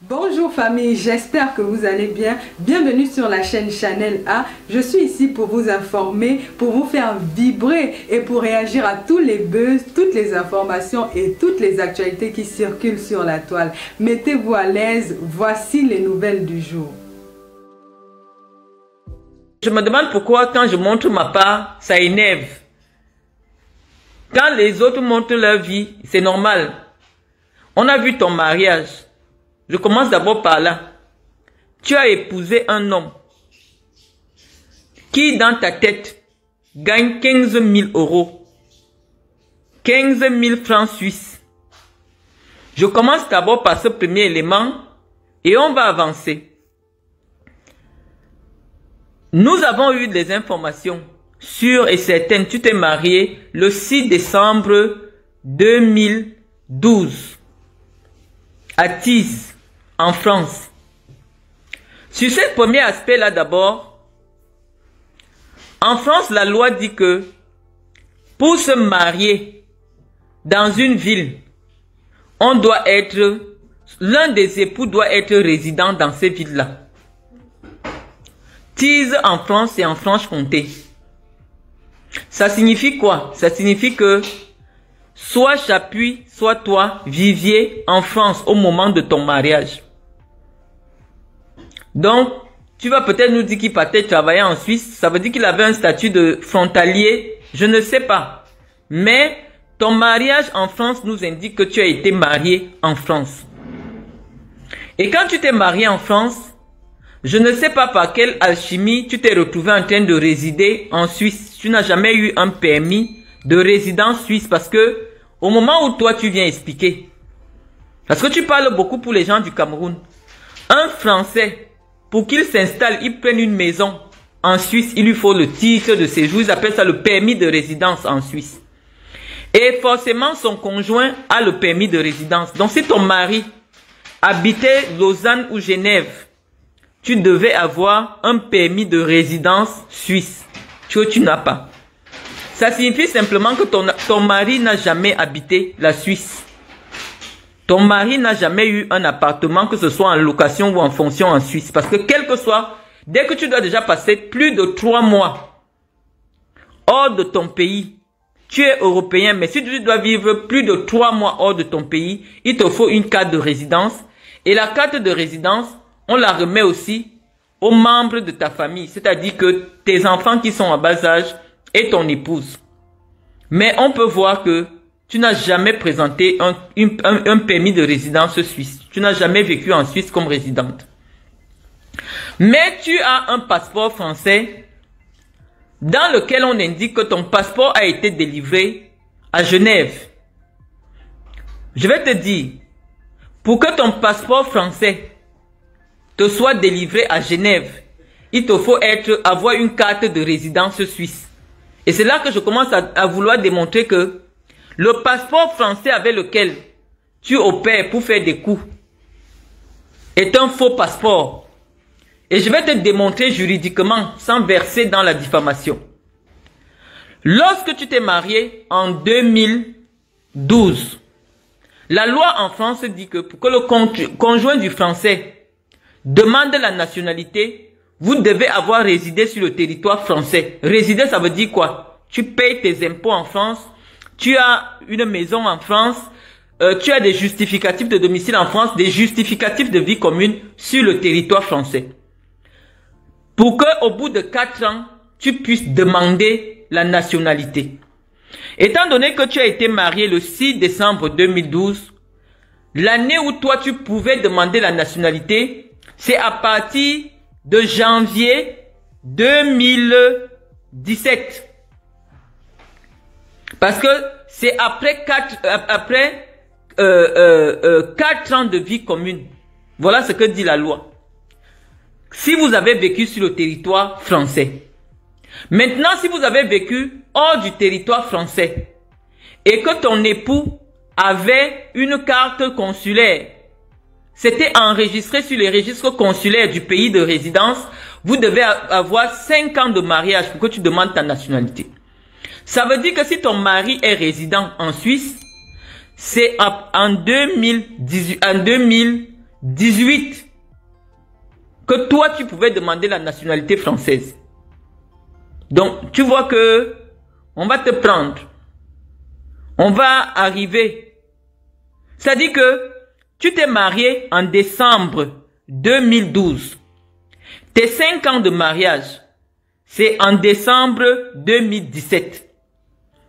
Bonjour famille, j'espère que vous allez bien. Bienvenue sur la chaîne Chanel A. Je suis ici pour vous informer, pour vous faire vibrer et pour réagir à tous les buzz, toutes les informations et toutes les actualités qui circulent sur la toile. Mettez-vous à l'aise, voici les nouvelles du jour. Je me demande pourquoi quand je montre ma part, ça énerve. Quand les autres montrent leur vie, c'est normal. On a vu ton mariage. Je commence d'abord par là. Tu as épousé un homme qui, dans ta tête, gagne 15 000 euros. 15 000 francs suisses. Je commence d'abord par ce premier élément et on va avancer. Nous avons eu des informations sûres et certaines. Tu t'es marié le 6 décembre 2012 à Thies, en France. Sur ce premier aspect-là d'abord, en France, la loi dit que pour se marier dans une ville, on doit être, l'un des époux doit être résident dans ces villes-là. Thies en France et en Franche-Comté. Ça signifie quoi? Ça signifie que soit Chapuis, soit toi, viviez en France au moment de ton mariage. Donc, tu vas peut-être nous dire qu'il partait travailler en Suisse. Ça veut dire qu'il avait un statut de frontalier. Je ne sais pas. Mais ton mariage en France nous indique que tu as été marié en France. Et quand tu t'es marié en France, je ne sais pas par quelle alchimie tu t'es retrouvé en train de résider en Suisse. Tu n'as jamais eu un permis de résidence suisse parce que au moment où toi tu viens expliquer, parce que tu parles beaucoup pour les gens du Cameroun, un Français, pour qu'il s'installe, il prenne une maison en Suisse, il lui faut le titre de séjour, ils appellent ça le permis de résidence en Suisse. Et forcément son conjoint a le permis de résidence. Donc si ton mari habitait Lausanne ou Genève, tu devais avoir un permis de résidence suisse que tu n'as pas. Ça signifie simplement que ton mari n'a jamais habité la Suisse. Ton mari n'a jamais eu un appartement, que ce soit en location ou en fonction en Suisse. Parce que quel que soit, dès que tu dois déjà passer plus de 3 mois hors de ton pays, tu es européen, mais si tu dois vivre plus de 3 mois hors de ton pays, il te faut une carte de résidence. Et la carte de résidence, on la remet aussi aux membres de ta famille, c'est-à-dire que tes enfants qui sont en bas âge et ton épouse. Mais on peut voir que tu n'as jamais présenté un permis de résidence suisse. Tu n'as jamais vécu en Suisse comme résidente. Mais tu as un passeport français dans lequel on indique que ton passeport a été délivré à Genève. Je vais te dire, pour que ton passeport français te soit délivré à Genève, il te faut avoir une carte de résidence suisse. Et c'est là que je commence à vouloir démontrer que le passeport français avec lequel tu opères pour faire des coups est un faux passeport. Et je vais te démontrer juridiquement sans verser dans la diffamation. Lorsque tu t'es marié en 2012, la loi en France dit que pour que le conjoint du français demande la nationalité, vous devez avoir résidé sur le territoire français. Résider, ça veut dire quoi? Tu payes tes impôts en France, tu as une maison en France, tu as des justificatifs de domicile en France, des justificatifs de vie commune sur le territoire français. Pour que, au bout de 4 ans, tu puisses demander la nationalité. Étant donné que tu as été marié le 6 décembre 2012, l'année où toi tu pouvais demander la nationalité, c'est à partir de janvier 2017. Parce que c'est après 4 ans de vie commune. Voilà ce que dit la loi. Si vous avez vécu sur le territoire français. Maintenant, si vous avez vécu hors du territoire français et que ton époux avait une carte consulaire, c'était enregistré sur les registres consulaires du pays de résidence, vous devez avoir 5 ans de mariage pour que tu demandes ta nationalité. Ça veut dire que si ton mari est résident en Suisse, c'est en 2018, 2018 que toi, tu pouvais demander la nationalité française. Donc, tu vois que on va te prendre. On va arriver. Ça dit que tu t'es marié en décembre 2012. Tes 5 ans de mariage, c'est en décembre 2017.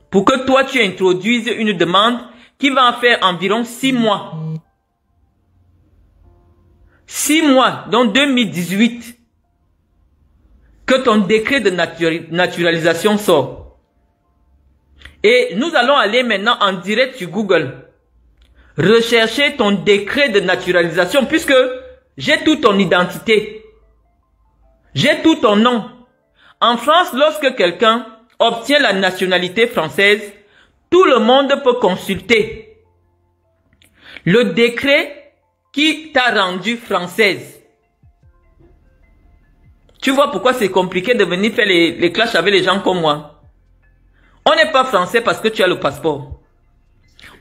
Pour que toi, tu introduises une demande qui va en faire environ 6 mois. 6 mois, donc 2018, que ton décret de naturalisation sort. Et nous allons aller maintenant en direct sur Google. Rechercher ton décret de naturalisation puisque j'ai toute ton identité. J'ai tout ton nom. En France, lorsque quelqu'un obtient la nationalité française, tout le monde peut consulter le décret qui t'a rendu française. Tu vois pourquoi c'est compliqué de venir faire les clashs avec les gens comme moi. On n'est pas français parce que tu as le passeport.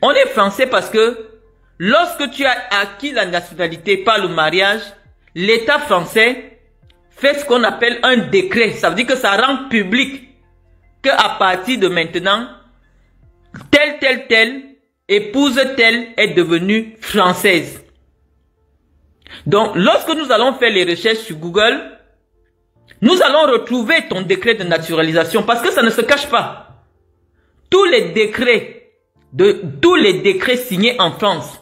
On est français parce que lorsque tu as acquis la nationalité par le mariage, l'État français fait ce qu'on appelle un décret. Ça veut dire que ça rend public qu'à partir de maintenant, telle épouse telle est devenue française. Donc, lorsque nous allons faire les recherches sur Google, nous allons retrouver ton décret de naturalisation parce que ça ne se cache pas. Tous les décrets signés en France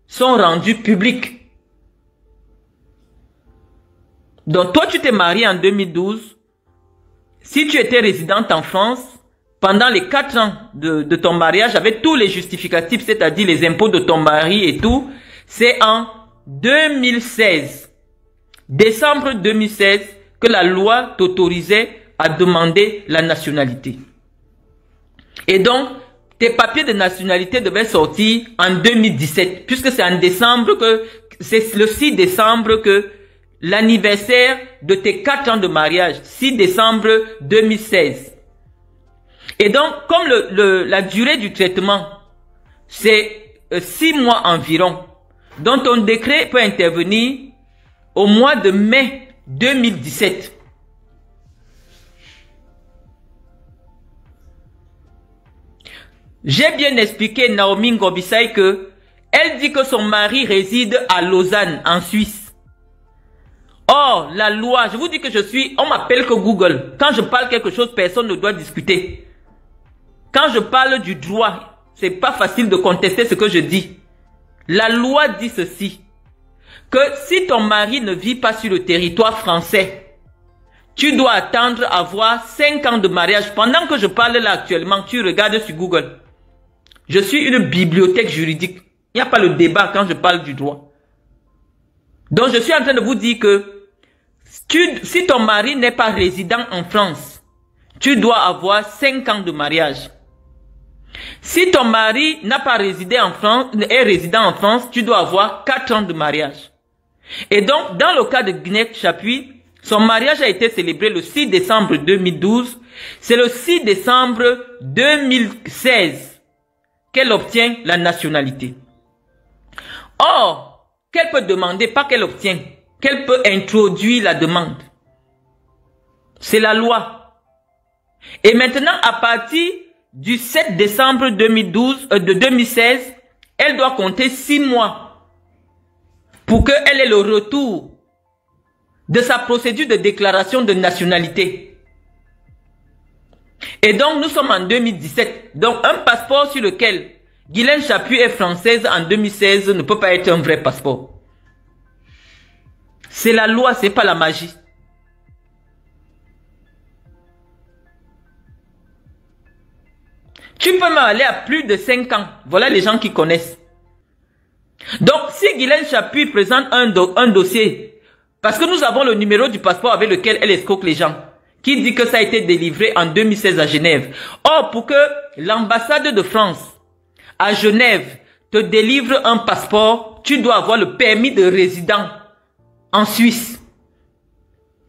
sont rendus publics. Donc, toi, tu t'es marié en 2012. Si tu étais résidente en France, pendant les 4 ans de ton mariage, avec tous les justificatifs, c'est-à-dire les impôts de ton mari et tout, c'est en 2016, décembre 2016, que la loi t'autorisait à demander la nationalité. Et donc, tes papiers de nationalité devaient sortir en 2017, puisque c'est en décembre que, c'est le 6 décembre que l'anniversaire de tes 4 ans de mariage, 6 décembre 2016. Et donc, comme la durée du traitement, c'est 6 mois environ, donc ton décret peut intervenir au mois de mai 2017. J'ai bien expliqué Naomi Ngobisai que elle dit que son mari réside à Lausanne, en Suisse. Or, la loi, je vous dis que on m'appelle que Google. Quand je parle quelque chose, personne ne doit discuter. Quand je parle du droit, c'est pas facile de contester ce que je dis. La loi dit ceci, que si ton mari ne vit pas sur le territoire français, tu dois attendre à avoir 5 ans de mariage. Pendant que je parle là actuellement, tu regardes sur Google. Je suis une bibliothèque juridique. Il n'y a pas le débat quand je parle du droit. Donc je suis en train de vous dire que si ton mari n'est pas résident en France, tu dois avoir 5 ans de mariage. Si ton mari n'a pas résidé en France, est résident en France, tu dois avoir 4 ans de mariage. Et donc, dans le cas de Guinette Chapuis, son mariage a été célébré le 6 décembre 2012. C'est le 6 décembre 2016 qu'elle obtient la nationalité. Or, qu'elle peut demander, pas qu'elle obtient, qu'elle peut introduire la demande. C'est la loi. Et maintenant, à partir du 7 décembre 2016, elle doit compter 6 mois pour qu'elle ait le retour de sa procédure de déclaration de nationalité. Et donc, nous sommes en 2017. Donc, un passeport sur lequel Guylaine Chapuis est française en 2016 ne peut pas être un vrai passeport. C'est la loi, c'est pas la magie. Tu peux m'aller à plus de 5 ans. Voilà les gens qui connaissent. Donc, si Guylaine Chapuis présente un dossier, parce que nous avons le numéro du passeport avec lequel elle escroque les gens, qui dit que ça a été délivré en 2016 à Genève. Or, pour que l'ambassade de France à Genève te délivre un passeport, tu dois avoir le permis de résident en Suisse.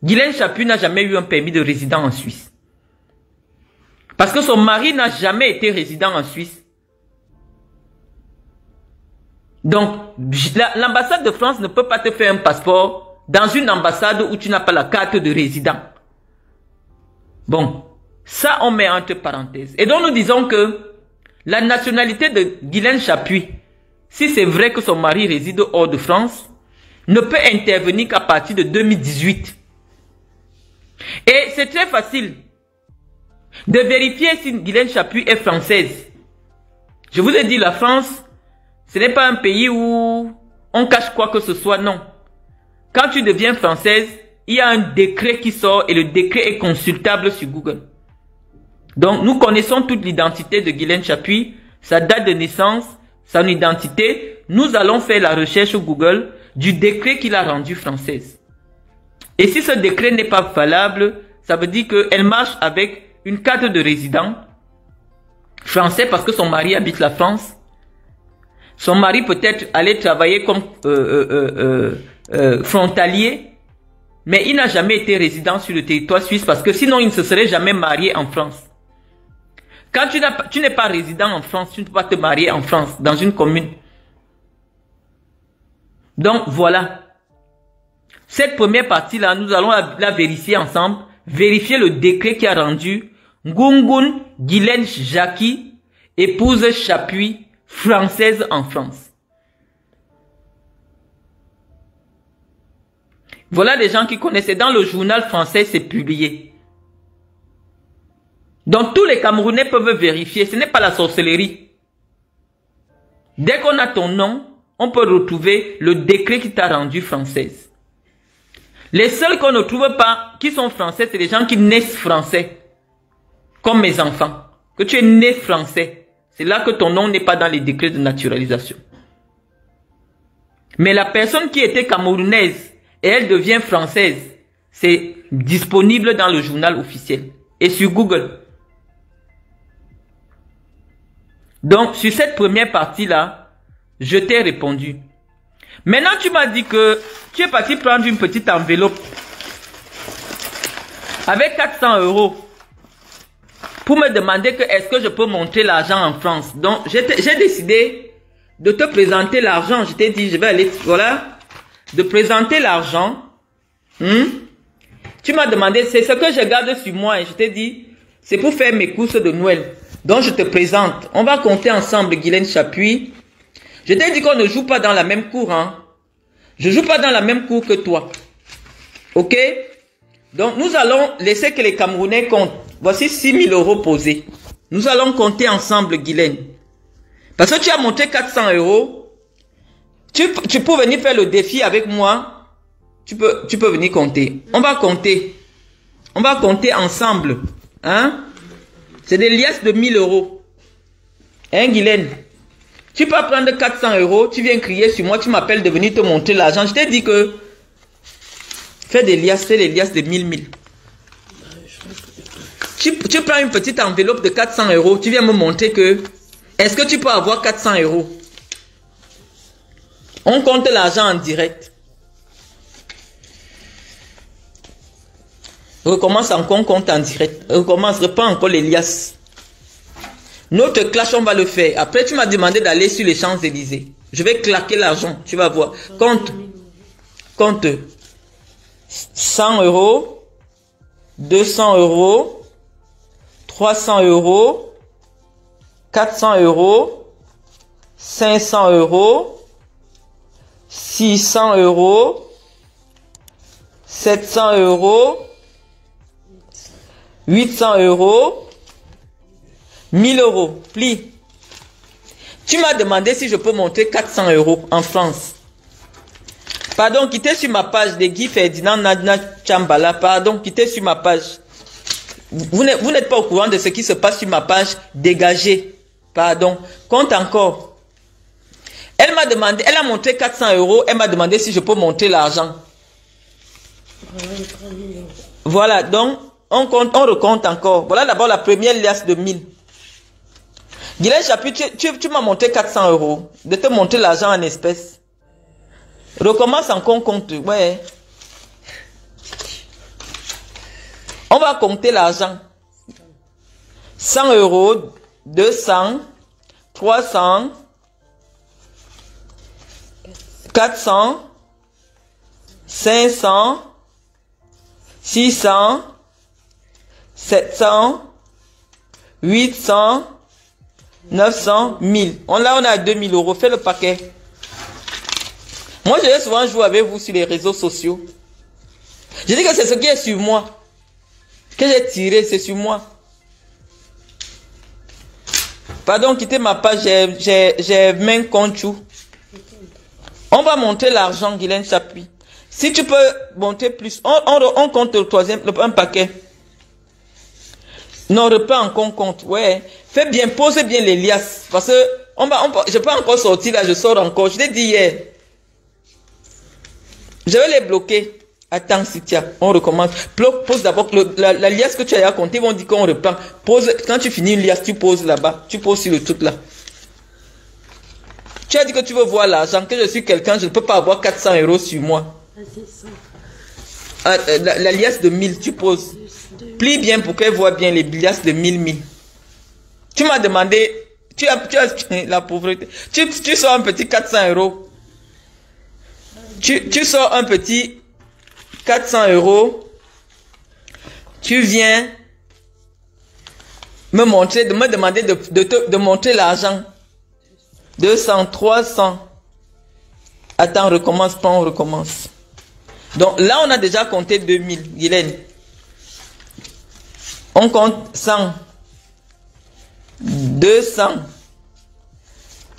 Guylaine Chapuis n'a jamais eu un permis de résident en Suisse. Parce que son mari n'a jamais été résident en Suisse. Donc, l'ambassade de France ne peut pas te faire un passeport dans une ambassade où tu n'as pas la carte de résident. Bon, ça on met entre parenthèses. Et donc nous disons que la nationalité de Guylaine Chapuis, si c'est vrai que son mari réside hors de France, ne peut intervenir qu'à partir de 2018. Et c'est très facile de vérifier si Guylaine Chapuis est française. Je vous ai dit, la France, ce n'est pas un pays où on cache quoi que ce soit, non. Quand tu deviens française, il y a un décret qui sort et le décret est consultable sur Google. Donc, nous connaissons toute l'identité de Guylaine Chapuis, sa date de naissance, son identité. Nous allons faire la recherche sur Google du décret qu'il a rendu française. Et si ce décret n'est pas valable, ça veut dire qu'elle marche avec une carte de résident français parce que son mari habite la France. Son mari peut-être allait travailler comme frontalier, mais il n'a jamais été résident sur le territoire suisse parce que sinon il ne se serait jamais marié en France. Quand tu n'es pas résident en France, tu ne peux pas te marier en France, dans une commune. Donc voilà. Cette première partie-là, nous allons la vérifier ensemble. Vérifier le décret qui a rendu Ngungun Guylaine Jackie, épouse Chapuis, française en France. Voilà les gens qui connaissent. Dans le journal français, c'est publié. Donc tous les Camerounais peuvent vérifier. Ce n'est pas la sorcellerie. Dès qu'on a ton nom, on peut retrouver le décret qui t'a rendu française. Les seuls qu'on ne trouve pas qui sont français, c'est les gens qui naissent français. Comme mes enfants. Que tu es né français. C'est là que ton nom n'est pas dans les décrets de naturalisation. Mais la personne qui était camerounaise et elle devient française, c'est disponible dans le journal officiel et sur Google. Donc, sur cette première partie-là, je t'ai répondu. Maintenant, tu m'as dit que tu es parti prendre une petite enveloppe avec 400 € pour me demander que est-ce que je peux montrer l'argent en France. Donc, j'ai décidé de te présenter l'argent. Je t'ai dit, je vais aller, voilà, de présenter l'argent. Tu m'as demandé, c'est ce que je garde sur moi. Et je t'ai dit, c'est pour faire mes courses de Noël. Donc, je te présente. On va compter ensemble, Guylaine Chapuis. Je t'ai dit qu'on ne joue pas dans la même cour, hein. Je joue pas dans la même cour que toi. Ok? Donc, nous allons laisser que les Camerounais comptent. Voici 6 000 € posés. Nous allons compter ensemble, Guylaine. Parce que tu as monté 400 €. Tu peux venir faire le défi avec moi. Tu peux venir compter. On va compter. On va compter ensemble. Hein? C'est des liasses de 1000 €. Hein, Guylaine? Tu peux prendre 400 €, tu viens crier sur moi, tu m'appelles de venir te montrer l'argent. Je t'ai dit que fais des liasses, fais les liasses de 1000. Tu prends une petite enveloppe de 400 €, tu viens me montrer que est-ce que tu peux avoir 400 €? On compte l'argent en direct. Recommence encore, on compte en direct. Recommence, reprends encore les liasses. Notre clash, on va le faire. Après, tu m'as demandé d'aller sur les Champs-Élysées. Je vais claquer l'argent, tu vas voir. Compte. 100 €, 200 €, 300 €, 400 €, 500 €, 600 €, 700 €, 800 €, 1000 €. Plie. Tu m'as demandé si je peux monter 400 € en France. Pardon, quittez sur ma page de Guy Ferdinand Nadna Chambala. Pardon, quittez sur ma page. Vous n'êtes pas au courant de ce qui se passe sur ma page. Dégagez. Pardon. Compte encore. Elle m'a demandé, elle a monté 400 €. Elle m'a demandé si je peux monter l'argent. Voilà, donc, on recompte encore. Voilà d'abord la première liasse de 1000. Guylaine Chapuis, tu m'as monté 400 €. De te monter l'argent en espèces. Recommence encore, compte. Ouais. On va compter l'argent. 100 €, 200, 300, 400, 500, 600, 700, 800, 900, 1000. Là, on a 2000 euros. Fais le paquet. Moi, je vais souvent jouer avec vous sur les réseaux sociaux. Je dis que c'est ce qui est sur moi. Que j'ai tiré, c'est sur moi. Pardon, quittez ma page, j'ai même compte. On va monter l'argent, Guylaine Chapuis. Si tu peux monter plus, on compte le troisième, un paquet. Non, reprends encore compte. Ouais. Fais bien, pose bien les liasses. Parce que je peux encore sortir là, je sors encore. Je l'ai dit hier. Je vais les bloquer. Attends, Citia, on recommence. Pose d'abord la liasse que tu as compté, ils vont dire qu'on reprend. Pose, quand tu finis une liasse, tu poses là-bas. Tu poses sur le truc là. Tu as dit que tu veux voir l'argent, que je suis quelqu'un, je ne peux pas avoir 400 euros sur moi. La liasse de 1000, tu poses. Plie bien pour qu'elle voit bien les liasses de 1000. Tu m'as demandé, tu as la pauvreté. Tu sors un petit 400 euros. Tu sors un petit 400 euros. Tu viens me demander de montrer l'argent. 200, 300. Attends, on recommence. Donc là, on a déjà compté 2000, Guylaine. On compte 100, 200,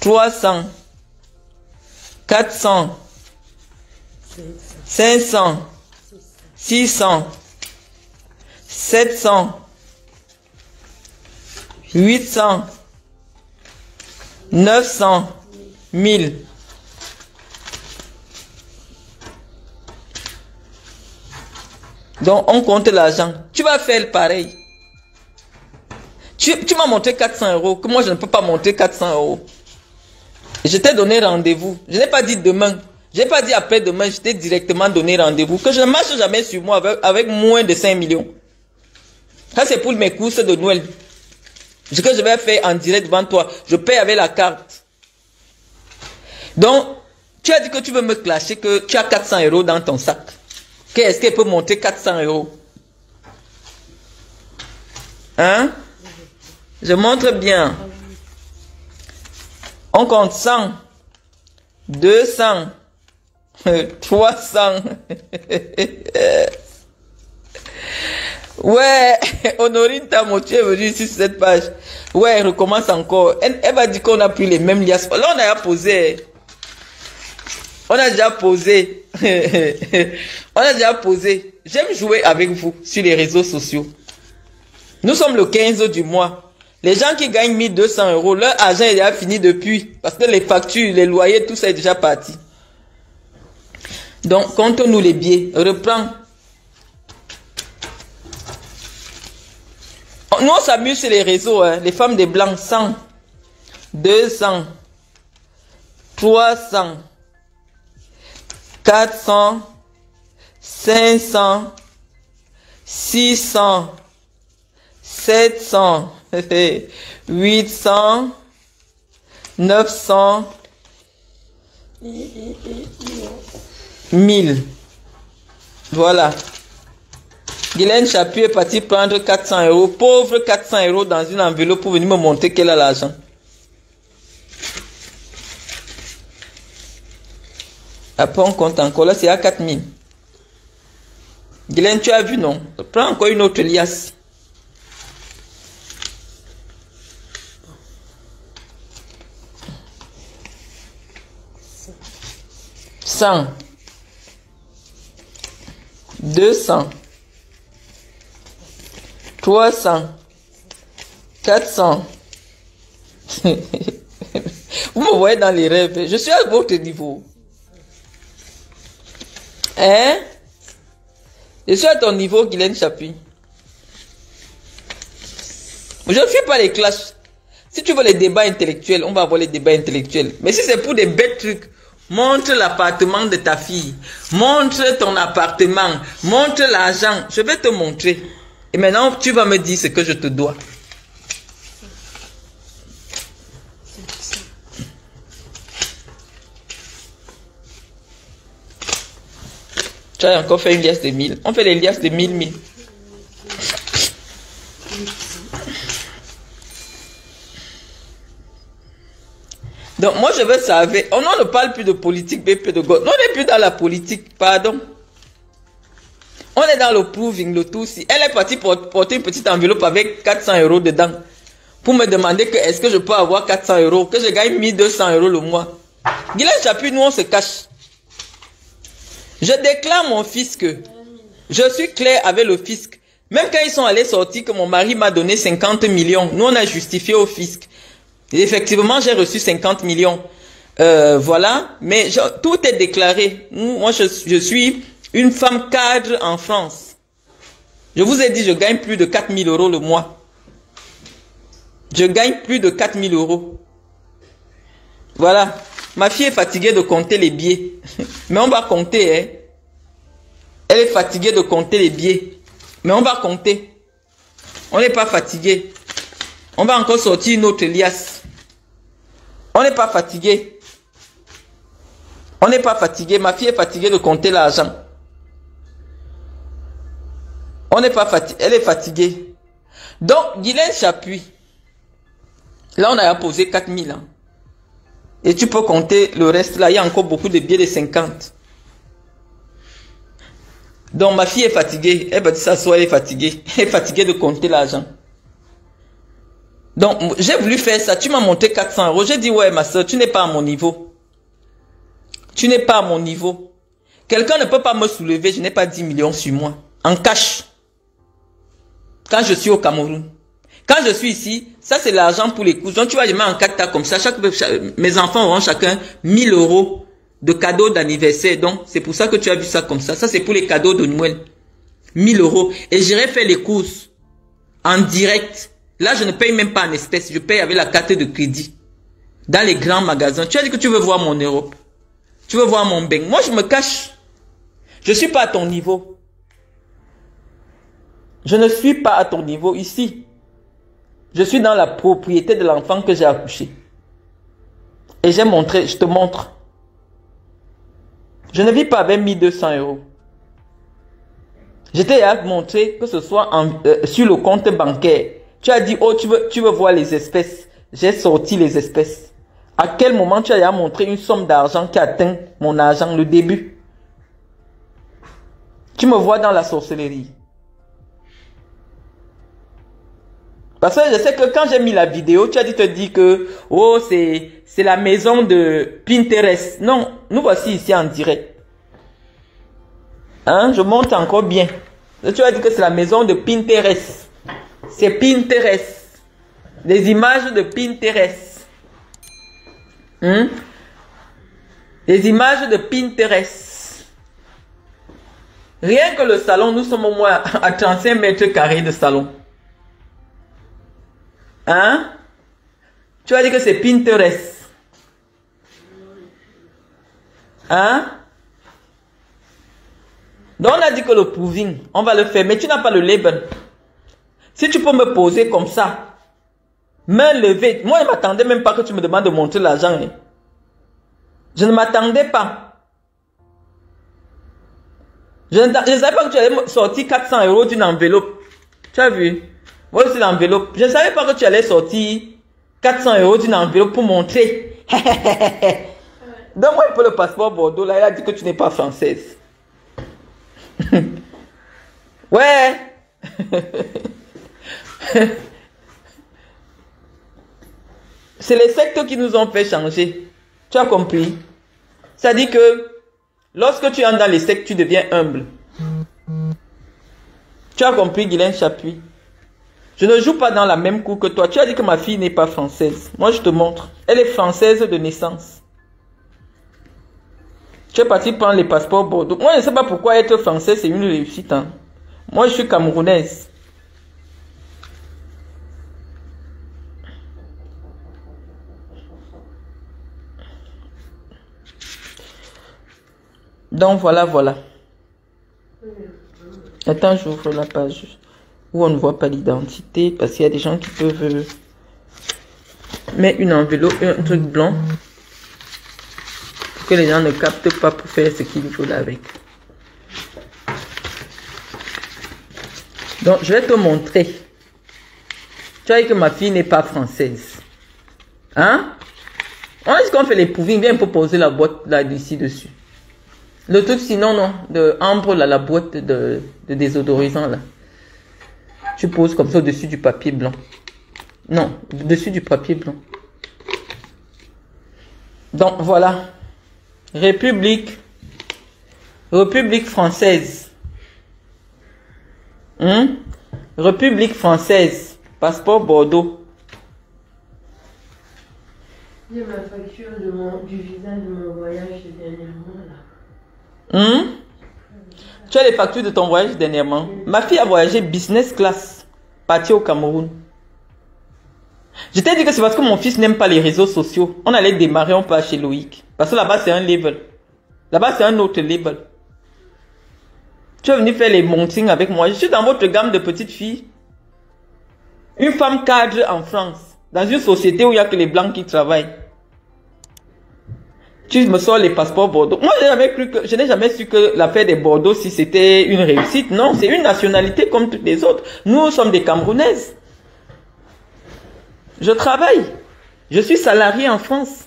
300, 400, 500, 600, 700, 800, 900, 1000. Donc, on compte l'argent. Tu vas faire pareil. Tu m'as montré 400 euros, que moi je ne peux pas monter 400 euros. Je t'ai donné rendez-vous. Je n'ai pas dit demain. Je n'ai pas dit après-demain, je t'ai directement donné rendez-vous. Que je ne marche jamais sur moi avec moins de 5 millions. Ça, c'est pour mes courses de Noël. Ce que je vais faire en direct devant toi. Je paye avec la carte. Donc, tu as dit que tu veux me clasher, que tu as 400 euros dans ton sac. Qu'est-ce qu'elle peut monter 400 euros? Hein? Je montre bien. On compte 100, 200, 300. Ouais, Honorine Tamo, tu es venue ici sur cette page. Ouais, elle recommence encore. Elle va dire qu'on a pris les mêmes liasses. Là, on a posé. On a déjà posé. On a déjà posé. J'aime jouer avec vous sur les réseaux sociaux. Nous sommes le 15 du mois. Les gens qui gagnent 1200 euros, leur argent est déjà fini depuis. Parce que les factures, les loyers, tout ça est déjà parti. Donc, compte-nous les billets. Reprends. Nous, on s'amuse sur les réseaux. Hein. Les femmes des blancs, 100, 200, 300, 400, 500, 600, 700, 800, 900, 1000. Voilà. Guylaine Chapuis est partie prendre 400 euros. Pauvre 400 euros dans une enveloppe pour venir me montrer qu'elle a l'argent. Après, on compte encore. Là, c'est à 4000. Guylaine, tu as vu, non? Prends encore une autre liasse. $100, 200, 300, 400. Vous me voyez dans les rêves. Je suis à votre niveau. Hein? Je suis à ton niveau, Guylaine Chapuis. Je ne fais pas les clashs. Si tu veux les débats intellectuels, on va avoir les débats intellectuels. Mais si c'est pour des bêtes trucs, montre l'appartement de ta fille. Montre ton appartement. Montre l'argent. Je vais te montrer. Et maintenant, tu vas me dire ce que je te dois. Tu as encore fait une liasse de 1000. On fait les liasses de 1000. Donc, moi, je veux savoir. On ne parle plus de politique, BP de gauche. On n'est plus dans la politique, pardon. On est dans le proving, le tout. Si elle est partie pour porter une petite enveloppe avec 400 € dedans, pour me demander que est-ce que je peux avoir 400 €, que je gagne 1200 € le mois. Guylaine Chaput, nous, on se cache. Je déclare mon fisc. Je suis clair avec le fisc. Même quand ils sont allés sortir que mon mari m'a donné 50 millions, nous, on a justifié au fisc. Et effectivement, j'ai reçu 50 millions. Voilà. Mais tout est déclaré. Moi, je suis une femme cadre en France. Je vous ai dit, je gagne plus de 4 000 € le mois. Je gagne plus de 4 000 €. Voilà. Ma fille est fatiguée de compter les billets. Mais on va compter, hein. Elle est fatiguée de compter les billets. Mais on va compter. On n'est pas fatigué. On va encore sortir une autre liasse. On n'est pas fatigué. On n'est pas fatigué. Ma fille est fatiguée de compter l'argent. On n'est pas fatigué. Elle est fatiguée. Donc, Guylaine Chaput. Là, on a posé 4 000 ans. Et tu peux compter le reste. Là, il y a encore beaucoup de billets de 50. Donc, ma fille est fatiguée. Elle va dire ça, soit elle est fatiguée. Elle est fatiguée de compter l'argent. Donc, j'ai voulu faire ça. Tu m'as montré 400 €. J'ai dit, ouais, ma soeur, tu n'es pas à mon niveau. Tu n'es pas à mon niveau. Quelqu'un ne peut pas me soulever. Je n'ai pas 10 millions sur moi. En cash. Quand je suis au Cameroun. Quand je suis ici, ça c'est l'argent pour les courses. Donc tu vois, je mets en 4 tas comme ça. Mes enfants auront chacun 1000 € de cadeaux d'anniversaire. Donc c'est pour ça que tu as vu ça comme ça. Ça c'est pour les cadeaux de Noël. 1000 €. Et j'irai faire les courses en direct. Là je ne paye même pas en espèces. Je paye avec la carte de crédit. Dans les grands magasins. Tu as dit que tu veux voir mon Europe. Tu veux voir mon beng. Moi je me cache. Je ne suis pas à ton niveau. Je ne suis pas à ton niveau ici. Je suis dans la propriété de l'enfant que j'ai accouché. Et j'ai montré, je te montre. Je ne vis pas avec 1200 €. Je t'ai montré que ce soit sur le compte bancaire. Tu as dit, oh, tu veux voir les espèces. J'ai sorti les espèces. À quel moment tu as montré une somme d'argent qui atteint mon argent, le début? Tu me vois dans la sorcellerie. Parce que je sais que quand j'ai mis la vidéo, tu as dit te dire que oh c'est la maison de Pinterest. Non, nous voici ici en direct. Hein, je monte encore bien. Tu as dit que c'est la maison de Pinterest. C'est Pinterest. Des images de Pinterest. Hein? Des images de Pinterest. Rien que le salon, nous sommes au moins à 35 mètres carrés de salon. Hein? Tu as dit que c'est Pinterest. Hein? Donc on a dit que le proving, on va le faire. Mais tu n'as pas le label. Si tu peux me poser comme ça, main levée. Moi je ne m'attendais même pas que tu me demandes de montrer l'argent. Hein. Je ne m'attendais pas. Je ne savais pas que tu allais sortir 400 € d'une enveloppe. Tu as vu? Voilà, c'est l'enveloppe. Je ne savais pas que tu allais sortir 400 € d'une enveloppe pour montrer. Donne-moi un peu le passeport Bordeaux. Là, il a dit que tu n'es pas française. Ouais. C'est les sectes qui nous ont fait changer. Tu as compris? Ça dit que lorsque tu entres dans les sectes, tu deviens humble. Tu as compris, Guylaine Chaput? Je ne joue pas dans la même cour que toi. Tu as dit que ma fille n'est pas française. Moi, je te montre. Elle est française de naissance. Tu es parti prendre les passeports Bordeaux. Moi, je ne sais pas pourquoi être française, c'est une réussite. Hein. Moi, je suis camerounaise. Donc, voilà. Attends, j'ouvre la page où on ne voit pas l'identité, parce qu'il y a des gens qui peuvent mettre une enveloppe, un truc blanc, pour que les gens ne captent pas pour faire ce qu'ils veulent avec. Donc, je vais te montrer. Tu vois que ma fille n'est pas française. Hein? Est-ce qu'on fait les pouvings? Viens pour poser la boîte là, d'ici dessus. Le truc, sinon, non. De ambre, là, la boîte de désodorisant, là. Tu poses comme ça au-dessus du papier blanc. Non, au-dessus du papier blanc. Donc, voilà. République française. République française. Passeport Bordeaux. J'ai ma facture du visa de mon voyage dernièrement là. Tu as les factures de ton voyage dernièrement. Ma fille a voyagé business class, partie au Cameroun. Je t'ai dit que c'est parce que mon fils n'aime pas les réseaux sociaux. On allait démarrer, on part chez Loïc. Parce que là-bas c'est un level. Là-bas c'est un autre level. Tu es venu faire les montings avec moi. Je suis dans votre gamme de petites filles. Une femme cadre en France. Dans une société où il n'y a que les blancs qui travaillent. Tu me sors les passeports Bordeaux. Moi, je n'ai jamais su que l'affaire des Bordeaux, si c'était une réussite. Non, c'est une nationalité comme toutes les autres. Nous sommes des Camerounaises. Je travaille. Je suis salarié en France.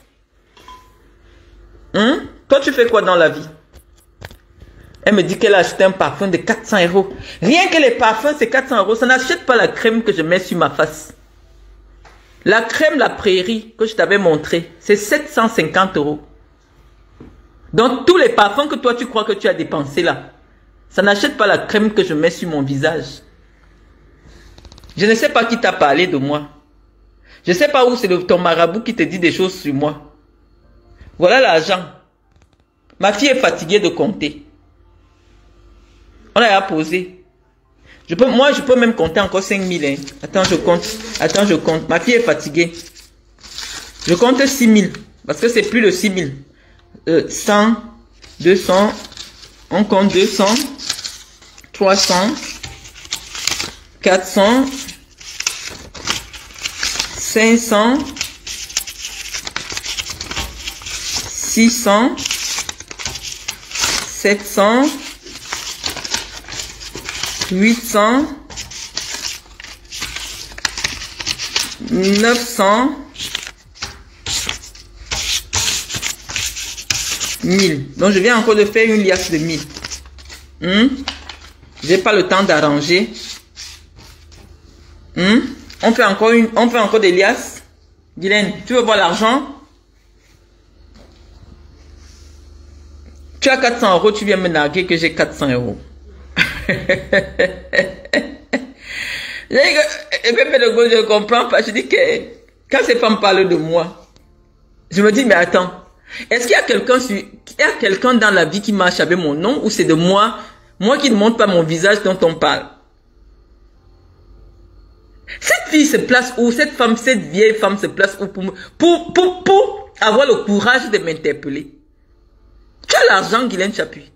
Toi, tu fais quoi dans la vie? Elle me dit qu'elle a acheté un parfum de 400 €. Rien que les parfums, c'est 400 €. Ça n'achète pas la crème que je mets sur ma face. La crème La Prairie que je t'avais montré, c'est 750 €. Donc, tous les parfums que toi, tu crois que tu as dépensés là, ça n'achète pas la crème que je mets sur mon visage. Je ne sais pas qui t'a parlé de moi. Je ne sais pas où c'est ton marabout qui te dit des choses sur moi. Voilà l'argent. Ma fille est fatiguée de compter. On a posé. Moi, je peux même compter encore 5000. Hein. Attends, je compte. Attends, je compte. Ma fille est fatiguée. Je compte 6000. Parce que c'est plus de 6000. 100, 200. On compte 200. 300. 400. 500. 600. 700. 800, 900, 1000. Donc, je viens encore de faire une liasse de 1000. J'ai pas le temps d'arranger. On fait encore des liasses. Guylaine, tu veux voir l'argent? Tu as 400 €, tu viens me narguer que j'ai 400 €. Je comprends pas. Je dis que quand ces femmes parlent de moi, je me dis mais attends, est-ce qu'il y a quelqu'un dans la vie qui marche avec mon nom ou c'est de moi qui ne montre pas mon visage dont on parle? Cette fille se place où? Cette vieille femme se place où pour avoir le courage de m'interpeller? Tu as l'argent, Guylaine Chapuis.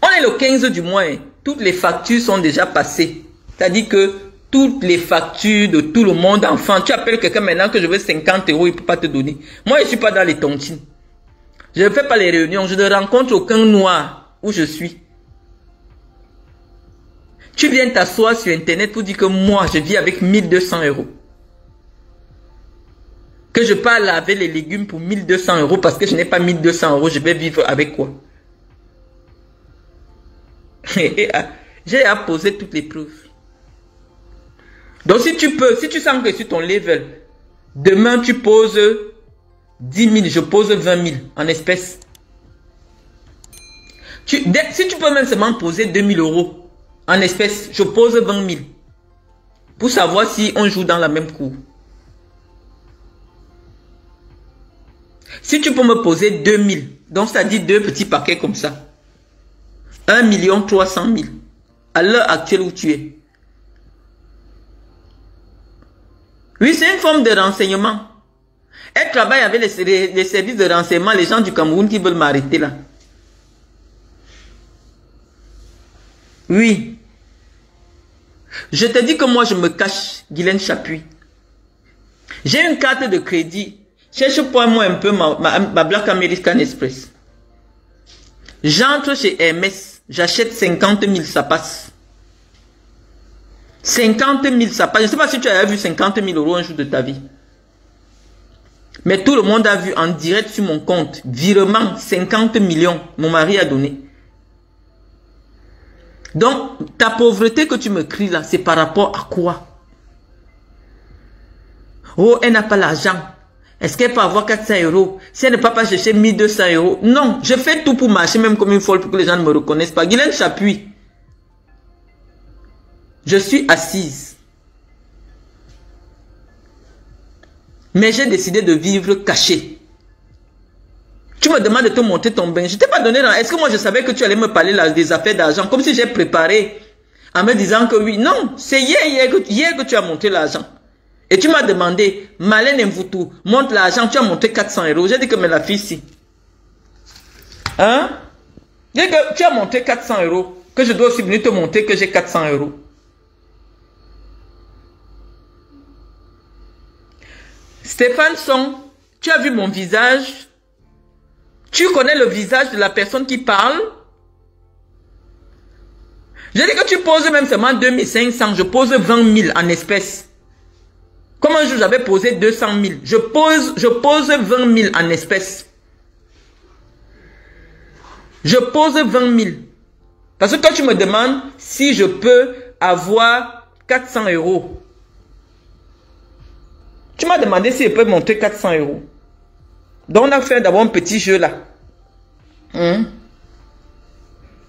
On est le 15 du mois, hein. Toutes les factures sont déjà passées. C'est-à-dire que toutes les factures de tout le monde, enfant, tu appelles quelqu'un maintenant que je veux 50 €, il ne peut pas te donner. Moi, je ne suis pas dans les tontines. Je ne fais pas les réunions, je ne rencontre aucun noir où je suis. Tu viens t'asseoir sur Internet pour dire que moi, je vis avec 1200 €. Que je pars laver les légumes pour 1200 € parce que je n'ai pas 1200 €, je vais vivre avec quoi? J'ai à poser toutes les preuves. Donc si tu sens que sur ton level, demain tu poses 10 000, je pose 20 000 en espèces. Si tu peux même seulement poser 2 000 € en espèces, je pose 20 000. Pour savoir si on joue dans la même cour. Si tu peux me poser 2 000, donc ça dit 2 petits paquets comme ça. 1 300 000 à l'heure actuelle où tu es. Oui, c'est une forme de renseignement. Elle travaille avec les services de renseignement, les gens du Cameroun qui veulent m'arrêter là. Oui. Je te dis que moi je me cache, Guylaine Chapuis. J'ai une carte de crédit. Cherche-moi un peu ma Black American Express. J'entre chez Hermès, j'achète 50 000, ça passe. 50 000, ça passe. Je ne sais pas si tu as vu 50 000 euros un jour de ta vie. Mais tout le monde a vu en direct sur mon compte. Virement, 50 millions. Mon mari a donné. Donc, ta pauvreté que tu me cries là, c'est par rapport à quoi? Oh, elle n'a pas l'argent. Est-ce qu'elle peut avoir 400 euros? Si elle ne peut pas chercher 1200 euros. Non, je fais tout pour marcher même comme une folle pour que les gens ne me reconnaissent pas. Guylaine Chapuis. Je suis assise. Mais j'ai décidé de vivre caché. Tu me demandes de te monter ton bain. Je ne t'ai pas donné. Est-ce que moi je savais que tu allais me parler là, des affaires d'argent? Comme si j'ai préparé en me disant que oui. Non, c'est hier que tu as monté l'argent. Et tu m'as demandé, Malène Mvoutou, monte l'argent, tu as monté 400 euros. J'ai dit que mais la fille si. Hein? J'ai dit que tu as monté 400 euros. Que je dois aussi venir te monter que j'ai 400 euros. Stéphane Song, tu as vu mon visage? Tu connais le visage de la personne qui parle? J'ai dit que tu poses même seulement 2500, je pose 20 000 en espèces. Comme un jour j'avais posé 200 000, je pose 20 000 en espèces. Je pose 20 000. Parce que quand tu me demandes si je peux avoir 400 euros, tu m'as demandé si je peux monter 400 euros. Donc on a fait d'abord un petit jeu là.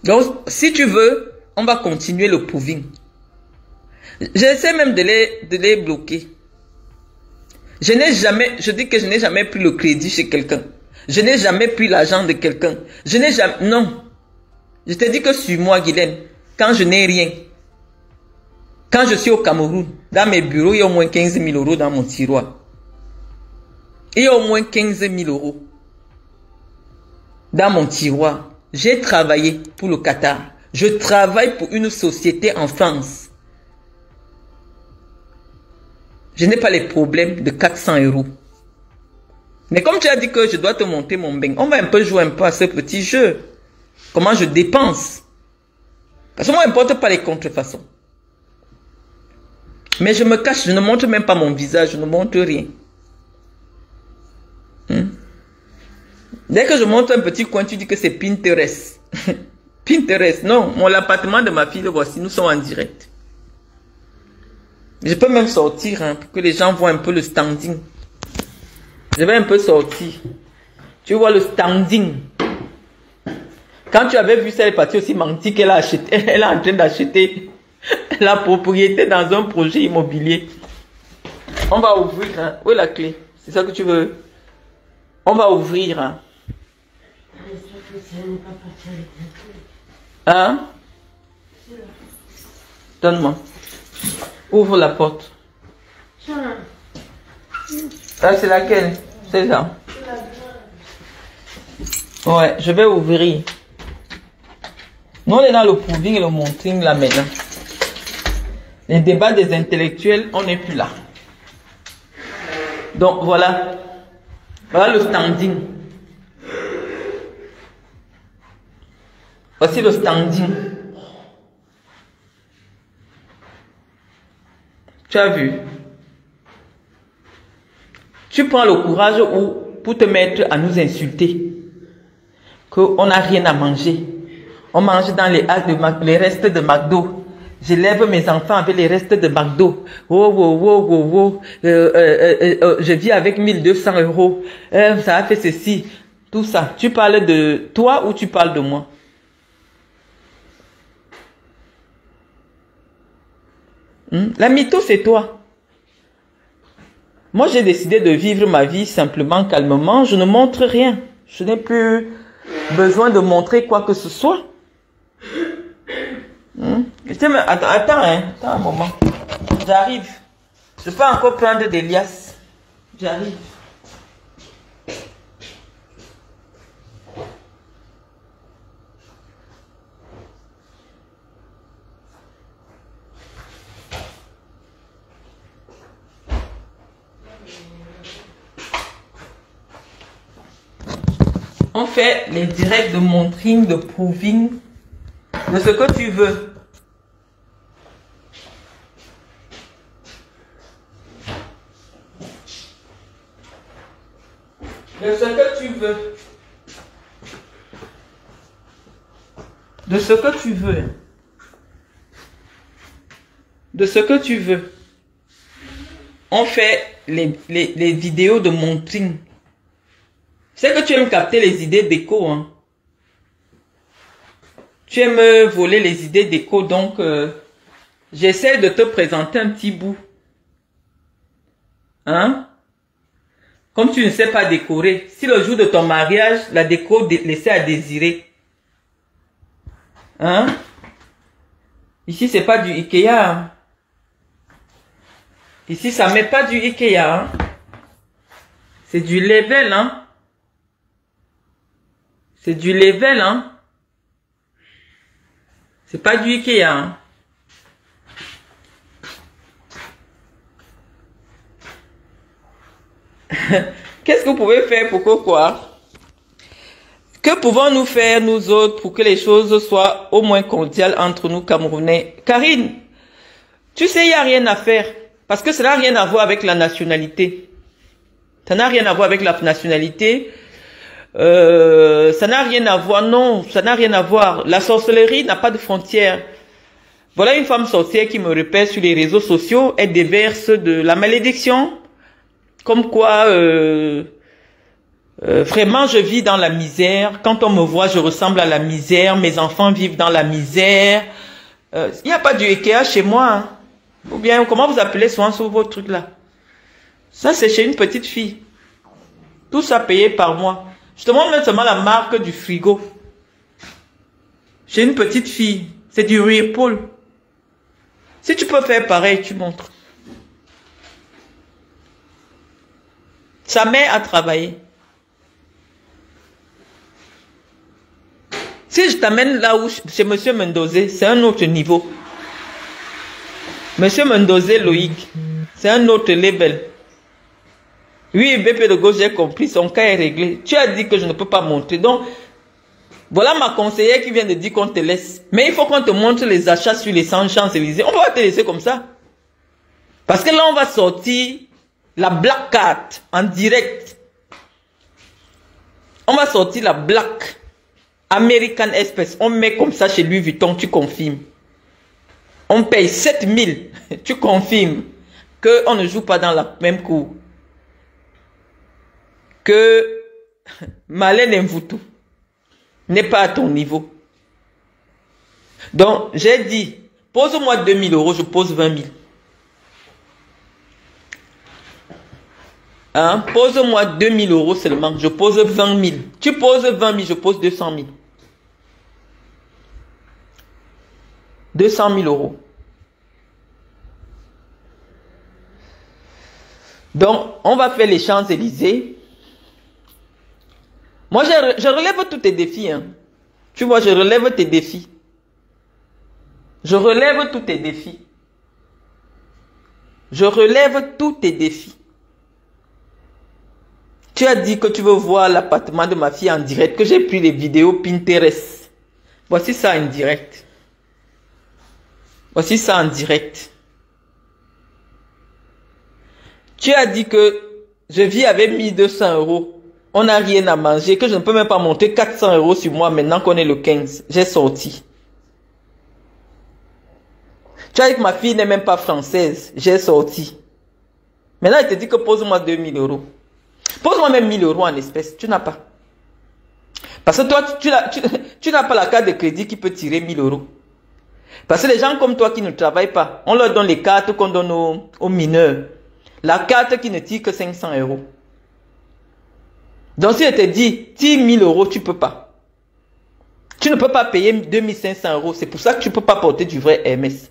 Donc si tu veux, on va continuer le proving. J'essaie même de les bloquer. Je dis que je n'ai jamais pris le crédit chez quelqu'un. Je n'ai jamais pris l'argent de quelqu'un. Je n'ai jamais, non. Je te dis que sur moi, Guylaine, quand je n'ai rien, quand je suis au Cameroun, dans mes bureaux, il y a au moins 15 000 euros dans mon tiroir. Il y a au moins 15 000 euros dans mon tiroir. J'ai travaillé pour le Qatar. Je travaille pour une société en France. Je n'ai pas les problèmes de 400 euros. Mais comme tu as dit que je dois te monter mon bain, on va un peu jouer un peu à ce petit jeu. Comment je dépense. Parce que moi, n'importe pas les contrefaçons. Mais je me cache, je ne montre même pas mon visage, je ne montre rien. Dès que je montre un petit coin, tu dis que c'est Pinterest. Pinterest, non, l'appartement de ma fille, le voici, nous sommes en direct. Je peux même sortir pour que les gens voient un peu le standing. Je vais un peu sortir. Tu vois le standing. Quand tu avais vu ça, elle est partie aussi mentir qu'elle a acheté. Elle est en train d'acheter la propriété dans un projet immobilier. On va ouvrir. Où est la clé? C'est ça que tu veux? On va ouvrir. Hein? Donne-moi. Ouvre la porte. Ah, c'est laquelle? C'est ça. Ouais, je vais ouvrir. Nous, on est dans le proving et le monting là maintenant. Les débats des intellectuels, on n'est plus là. Donc voilà. Voilà le standing. Voici le standing. Tu as vu? Tu prends le courage pour te mettre à nous insulter. Qu'on n'a rien à manger. On mange dans les restes de McDo. Je lève mes enfants avec les restes de McDo. Je vis avec 1200 euros. Ça a fait ceci. Tout ça. Tu parles de toi ou tu parles de moi? La mytho, c'est toi. Moi, j'ai décidé de vivre ma vie simplement, calmement. Je ne montre rien. Je n'ai plus besoin de montrer quoi que ce soit. Attends un moment. J'arrive. Je peux encore prendre des liasses. J'arrive. On fait les directs de montrine, de proving, de ce que tu veux. De ce que tu veux. De ce que tu veux. De ce que tu veux. On fait les vidéos de montrine. C'est que tu aimes capter les idées d'écho, hein. Tu aimes voler les idées d'écho, donc j'essaie de te présenter un petit bout. Hein? Comme tu ne sais pas décorer, si le jour de ton mariage, la déco laissait à désirer. Hein? Ici, c'est pas du Ikea. Hein? Ici, ça met pas du Ikea. Hein? C'est du level, hein? C'est du level, hein? C'est pas du Ikea, hein? Qu'est-ce que vous pouvez faire pour quoi? Que pouvons-nous faire, nous autres, pour que les choses soient au moins cordiales entre nous, Camerounais? Karine, tu sais, il n'y a rien à faire. Parce que ça n'a rien à voir avec la nationalité. Ça n'a rien à voir avec la nationalité. Ça n'a rien à voir, non, ça n'a rien à voir. La sorcellerie n'a pas de frontières. Voilà une femme sorcière qui me repère sur les réseaux sociaux. Elle déverse de la malédiction. Comme quoi, vraiment, je vis dans la misère. Quand on me voit, je ressemble à la misère. Mes enfants vivent dans la misère. Il n'y a pas du Ikea chez moi. Hein. Ou bien, comment vous appelez souvent sur vos trucs là? Ça, c'est chez une petite fille. Tout ça payé par mois. Je te montre même seulement la marque du frigo. Chez une petite fille. C'est du Whirlpool. Si tu peux faire pareil, tu montres. Ça met à travailler. Si je t'amène là où, chez Monsieur Mendozé, c'est un autre niveau. Monsieur Mendozé Loïc, c'est un autre level. Oui, BP de gauche, j'ai compris, son cas est réglé. Tu as dit que je ne peux pas montrer. Donc, voilà ma conseillère qui vient de dire qu'on te laisse. Mais il faut qu'on te montre les achats sur les Champs-Élysées. On ne peut pas te laisser comme ça. Parce que là, on va sortir la Black Card en direct. On va sortir la Black American Express. On met comme ça chez Louis Vuitton, tu confirmes. On paye 7000, tu confirmes qu'on ne joue pas dans la même cour. Que Malène Mvoutou n'est pas à ton niveau. Donc, j'ai dit, pose-moi 2000 euros, je pose 20 000. Hein? Pose-moi 2000 euros seulement, je pose 20 000. Tu poses 20 000, je pose 200 000. 200 000 euros. Donc, on va faire les Champs-Élysées. Moi, je relève tous tes défis. Hein. Tu vois, je relève tes défis. Je relève tous tes défis. Je relève tous tes défis. Tu as dit que tu veux voir l'appartement de ma fille en direct, que j'ai pris les vidéos Pinterest. Voici ça en direct. Voici ça en direct. Tu as dit que je vis avec 1200 euros. On n'a rien à manger, que je ne peux même pas monter 400 euros sur moi maintenant qu'on est le 15. J'ai sorti. Tu as dit que ma fille n'est même pas française. J'ai sorti. Maintenant, elle te dit que pose-moi 2000 euros. Pose-moi même 1000 euros en espèces. Tu n'as pas. Parce que toi, tu n'as pas la carte de crédit qui peut tirer 1000 euros. Parce que les gens comme toi qui ne travaillent pas, on leur donne les cartes qu'on donne aux mineurs. La carte qui ne tire que 500 euros. Donc si elle te dit, tire 1000 euros, tu ne peux pas. Tu ne peux pas payer 2500 euros. C'est pour ça que tu ne peux pas porter du vrai Hermès.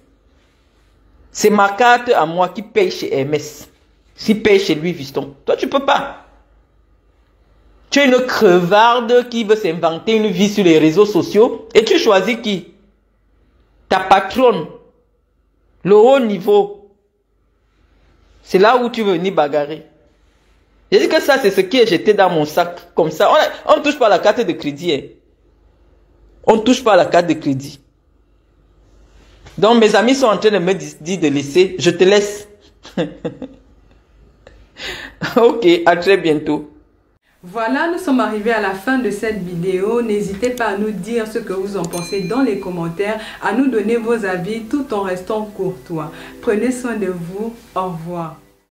C'est ma carte à moi qui paye chez Hermès. Qui paye chez Louis Vuitton. Toi, tu ne peux pas. Tu es une crevarde qui veut s'inventer une vie sur les réseaux sociaux. Et tu choisis qui? Ta patronne. Le haut niveau. C'est là où tu veux venir bagarrer. J'ai dit que ça, c'est ce qui est jeté dans mon sac. Comme ça. On ne touche pas à la carte de crédit. Hein. On ne touche pas à la carte de crédit. Donc, mes amis sont en train de me dire de laisser. Je te laisse. Ok, à très bientôt. Voilà, nous sommes arrivés à la fin de cette vidéo. N'hésitez pas à nous dire ce que vous en pensez dans les commentaires, à nous donner vos avis tout en restant courtois. Prenez soin de vous. Au revoir.